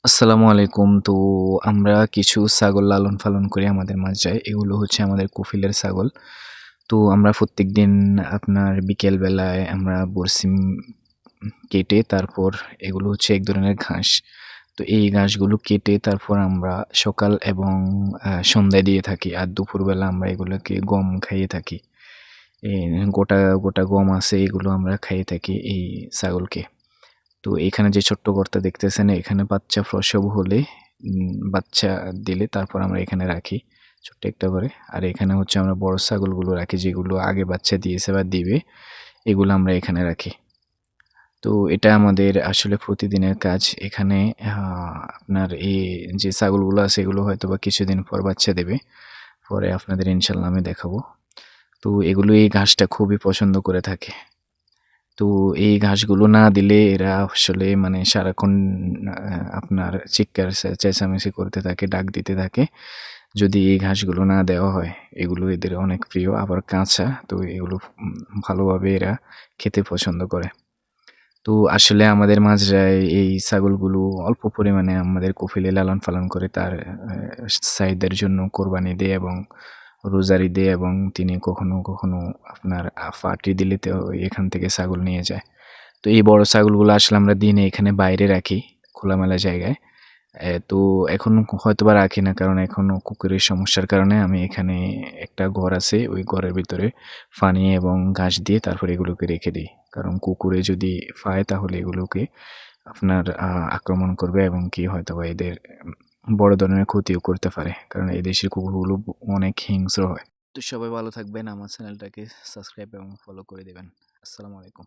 আসসালামু আলাইকুম। তো আমরা কিছু ছাগল লালন-পালন করি আমাদের মাঝরায়। এগুলো হচ্ছে আমাদের কফিলের ছাগল। তো আমরা প্রত্যেকদিন আপনার বিকেল বেলায় আমরা বরসিম কেটে তারপর এগুলো হচ্ছে এক ধরনের ঘাস। তো এই ঘাসগুলো কেটে তারপর আমরা সকাল এবং সন্ধ্যায় দিয়ে থাকি। আর দুপুরবেলা আমরা এগুলোকে গম খাইয়ে থাকি। এ গোটা, গোটা গম আছে এগুলো আমরা খাইয়ে থাকি এই ছাগলকে। তো এখানে যে ছোট্ট ঘরটা দেখতেছেন এখানে বাচ্চা প্রসব হলে বাচ্চা দিলে তারপর আমরা এখানে রাখি ছোট্ট একটা করে। আর এখানে হচ্ছে আমরা বড় ছাগলগুলো রাখি যেগুলো আগে বাচ্চা দিয়েছে বা দিবে, এগুলো আমরা এখানে রাখি। তো এটা আমাদের আসলে প্রতিদিনের কাজ। এখানে আপনার এই যে ছাগলগুলো আছে এগুলো হয়তোবা কিছুদিন পর বাচ্চা দেবে। পরে আপনাদের ইনশাআল্লাহ আমি দেখাবো। তো এগুলো এই ঘাসটা খুবই পছন্দ করে থাকে। তো এই ঘাসগুলো না দিলে এরা আসলে মানে সারাক্ষণ আপনার চিৎকার চেঁচামেচি করতে থাকে, ডাক দিতে থাকে। যদি এই ঘাসগুলো না দেওয়া হয়, এগুলো এদের অনেক প্রিয়। আবার কাঁচা, তো এগুলো ভালোভাবে এরা খেতে পছন্দ করে। তো আসলে আমাদের মাঝরায় এই ছাগলগুলো অল্প পরিমাণে আমাদের কফিলে লালন-পালন করে তার চাহিদার জন্য কোরবানি দেয় এবং রোজারি দেয় এবং তিনি কখনো, কখনো আপনার পার্টি দিলে তো এখান থেকে ছাগল নিয়ে যায়। তো এই বড় ছাগলগুলো আসলে আমরা দিনে এখানে বাইরে রাখি, খোলামেলা জায়গায়। তো এখন হয়তোবা রাখি না কারণ এখনো কুকুরের সমস্যার কারণে আমি এখানে একটা ঘর আছে, ওই ঘরের ভিতরে পানি এবং ঘাস দিয়ে তারপরে এগুলোকে রেখে দিই। কারণ কুকুরে যদি পায় তাহলে এগুলোকে আপনার আক্রমণ করবে এবং কি হয়তোবা এদের বড় ধরনের ক্ষতিও করতে পারে। কারণ এই দেশি কুকুরগুলো অনেক হিংস্র হয়। তো সবাই ভালো থাকবেন। আমার চ্যানেলটাকে সাবস্ক্রাইব এবং ফলো করে দিবেন। আসসালামু আলাইকুম।